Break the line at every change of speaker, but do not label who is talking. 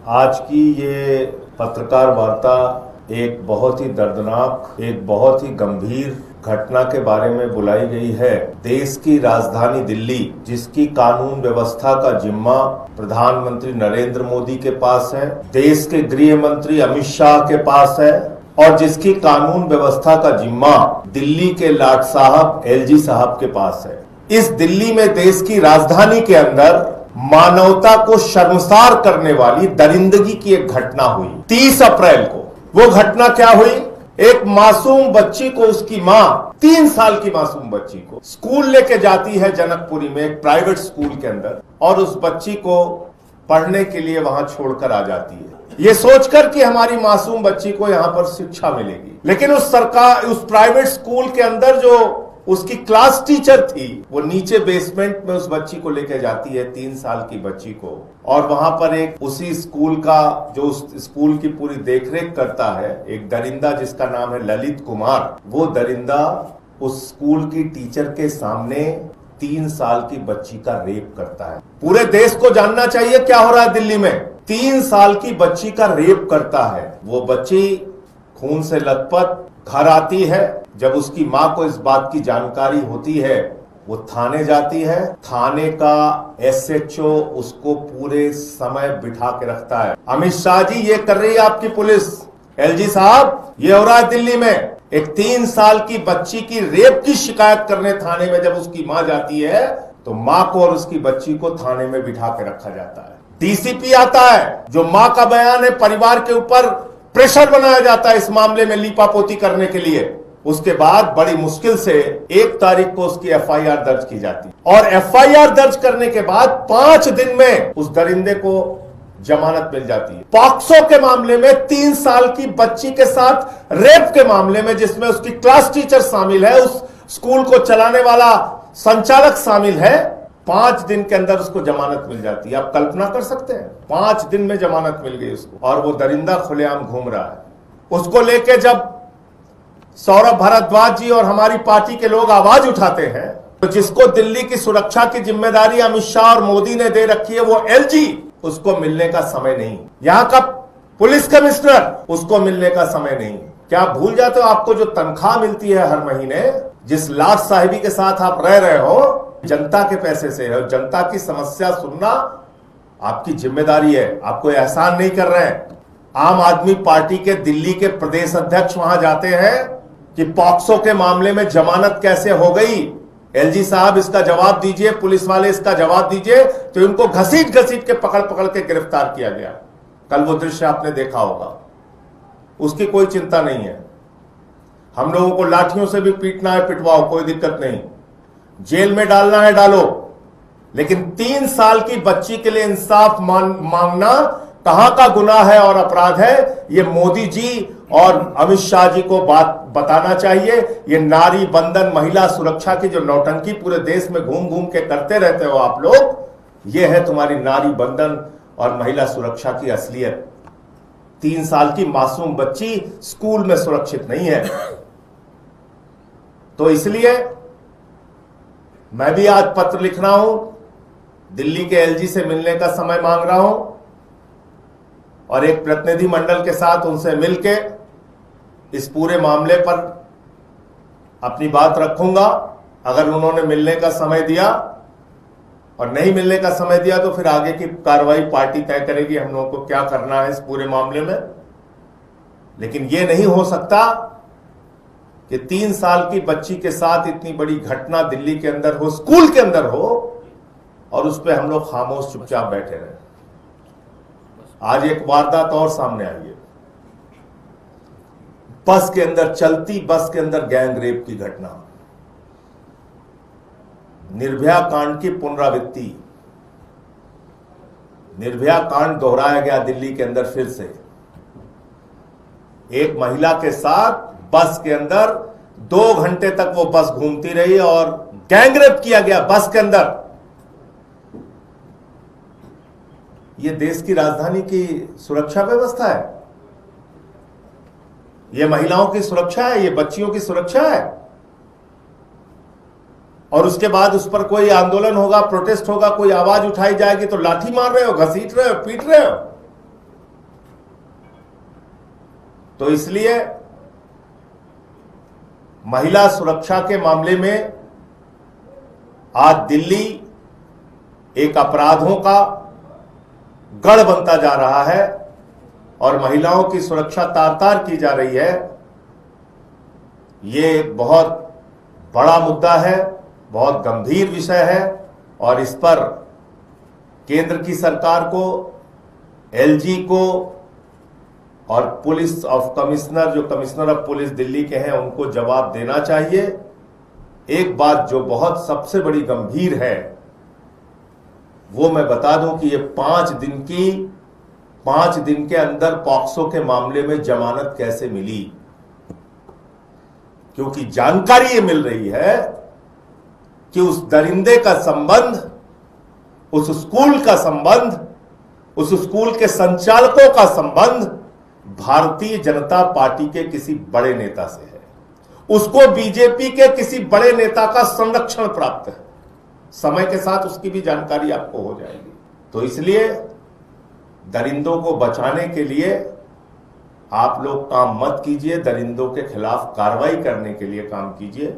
आज की ये पत्रकार वार्ता एक बहुत ही दर्दनाक, एक बहुत ही गंभीर घटना के बारे में बुलाई गई है। देश की राजधानी दिल्ली, जिसकी कानून व्यवस्था का जिम्मा प्रधानमंत्री नरेंद्र मोदी के पास है, देश के गृह मंत्री अमित शाह के पास है, और जिसकी कानून व्यवस्था का जिम्मा दिल्ली के लाट साहब एलजी साहब के पास है। इस दिल्ली में, देश की राजधानी के अंदर मानवता को शर्मसार करने वाली दरिंदगी की एक घटना हुई 30 अप्रैल को। वो घटना क्या हुई? एक मासूम बच्ची को उसकी मां, 3 साल की मासूम बच्ची को स्कूल लेके जाती है जनकपुरी में, एक प्राइवेट स्कूल के अंदर, और उस बच्ची को पढ़ने के लिए वहां छोड़कर आ जाती है, ये सोचकर कि हमारी मासूम बच्ची को यहां पर शिक्षा मिलेगी। लेकिन उस प्राइवेट स्कूल के अंदर जो उसकी क्लास टीचर थी, वो नीचे बेसमेंट में उस बच्ची को लेकर जाती है, 3 साल की बच्ची को, और वहां पर एक उसी स्कूल का, जो उस स्कूल की पूरी देखरेख करता है, एक दरिंदा जिसका नाम है ललित कुमार, वो दरिंदा उस स्कूल की टीचर के सामने 3 साल की बच्ची का रेप करता है। पूरे देश को जानना चाहिए क्या हो रहा है दिल्ली में। 3 साल की बच्ची का रेप करता है। वो बच्ची खून से लथपथ घर आती है। जब उसकी मां को इस बात की जानकारी होती है, वो थाने जाती है। थाने का एसएचओ उसको पूरे समय बिठा के रखता है। अमित शाह जी, ये कर रही है आपकी पुलिस। एलजी साहब, ये हो रहा है दिल्ली में। एक 3 साल की बच्ची की रेप की शिकायत करने थाने में जब उसकी मां जाती है, तो मां को और उसकी बच्ची को थाने में बिठा के रखा जाता है। डीसीपी आता है, जो मां का बयान है, परिवार के ऊपर प्रेशर बनाया जाता है इस मामले में लीपापोती करने के लिए। उसके बाद बड़ी मुश्किल से 1 तारीख को उसकी एफआईआर दर्ज की जाती है, और एफआईआर दर्ज करने के बाद 5 दिन में उस दरिंदे को जमानत मिल जाती है। पॉक्सो के मामले में 3 साल की बच्ची के साथ रेप के मामले में, जिसमें उसकी क्लास टीचर शामिल है, उस स्कूल को चलाने वाला संचालक शामिल है, 5 दिन के अंदर उसको जमानत मिल जाती है। आप कल्पना कर सकते हैं, 5 दिन में जमानत मिल गई उसको, और वो दरिंदा खुलेआम घूम रहा है। उसको लेके जब सौरभ भारद्वाज जी और हमारी पार्टी के लोग आवाज उठाते हैं, तो जिसको दिल्ली की सुरक्षा की जिम्मेदारी अमित शाह और मोदी ने दे रखी है, वो एलजी, उसको मिलने का समय नहीं। यहां का पुलिस कमिश्नर, उसको मिलने का समय नहीं। क्या भूल जाते हो, आपको जो तनख्वाह मिलती है हर महीने, जिस लाट साहिबी के साथ आप रह रहे हो, जनता के पैसे से है। जनता की समस्या सुनना आपकी जिम्मेदारी है। आप कोई एहसान नहीं कर रहे हैं। आम आदमी पार्टी के दिल्ली के प्रदेश अध्यक्ष वहां जाते हैं कि पॉक्सो के मामले में जमानत कैसे हो गई। एलजी साहब, इसका जवाब दीजिए, पुलिस वाले इसका जवाब दीजिए। तो इनको घसीट घसीट के पकड़ पकड़ के गिरफ्तार किया गया। कल वो दृश्य आपने देखा होगा। उसकी कोई चिंता नहीं है। हम लोगों को लाठियों से भी पीटना है, पिटवाओ, कोई दिक्कत नहीं। जेल में डालना है, डालो। लेकिन 3 साल की बच्ची के लिए इंसाफ मांगना कहां का गुनाह है और अपराध है, ये मोदी जी और अमित शाह जी को बात बताना चाहिए। ये नारी बंधन, महिला सुरक्षा की जो नौटंकी पूरे देश में घूम घूम के करते रहते हो आप लोग, ये है तुम्हारी नारी बंधन और महिला सुरक्षा की असलियत। 3 साल की मासूम बच्ची स्कूल में सुरक्षित नहीं है। तो इसलिए मैं भी आज पत्र लिख रहा हूं, दिल्ली के एलजी से मिलने का समय मांग रहा हूं, और एक प्रतिनिधि मंडल के साथ उनसे मिलके इस पूरे मामले पर अपनी बात रखूंगा। अगर उन्होंने मिलने का समय दिया और नहीं मिलने का समय दिया, तो फिर आगे की कार्रवाई पार्टी तय करेगी हम लोगों को क्या करना है इस पूरे मामले में। लेकिन यह नहीं हो सकता कि 3 साल की बच्ची के साथ इतनी बड़ी घटना दिल्ली के अंदर हो, स्कूल के अंदर हो, और उस पर हम लोग खामोश चुपचाप बैठे रहे। आज एक वारदात और सामने आई है। बस के अंदर, चलती बस के अंदर गैंग रेप की घटना। निर्भया कांड की पुनरावृत्ति। निर्भया कांड दोहराया गया दिल्ली के अंदर फिर से। एक महिला के साथ बस के अंदर 2 घंटे तक वो बस घूमती रही और गैंग रेप किया गया बस के अंदर। ये देश की राजधानी की सुरक्षा व्यवस्था है, ये महिलाओं की सुरक्षा है, ये बच्चियों की सुरक्षा है। और उसके बाद उस पर कोई आंदोलन होगा, प्रोटेस्ट होगा, कोई आवाज उठाई जाएगी तो लाठी मार रहे हो, घसीट रहे हो, पीट रहे हो। तो इसलिए महिला सुरक्षा के मामले में आज दिल्ली एक अपराधों का गढ़ बनता जा रहा है और महिलाओं की सुरक्षा तार-तार की जा रही है। ये एक बहुत बड़ा मुद्दा है, बहुत गंभीर विषय है और इस पर केंद्र की सरकार को, एलजी को और पुलिस ऑफ कमिश्नर, जो कमिश्नर ऑफ पुलिस दिल्ली के हैं, उनको जवाब देना चाहिए। एक बात जो बहुत सबसे बड़ी गंभीर है वो मैं बता दूं कि ये 5 दिन के अंदर पॉक्सो के मामले में जमानत कैसे मिली, क्योंकि जानकारी ये मिल रही है कि उस दरिंदे का संबंध, उस स्कूल का संबंध, उस स्कूल के संचालकों का संबंध भारतीय जनता पार्टी के किसी बड़े नेता से है। उसको बीजेपी के किसी बड़े नेता का संरक्षण प्राप्त है। समय के साथ उसकी भी जानकारी आपको हो जाएगी। तो इसलिए दरिंदों को बचाने के लिए आप लोग काम मत कीजिए, दरिंदों के खिलाफ कार्रवाई करने के लिए काम कीजिए।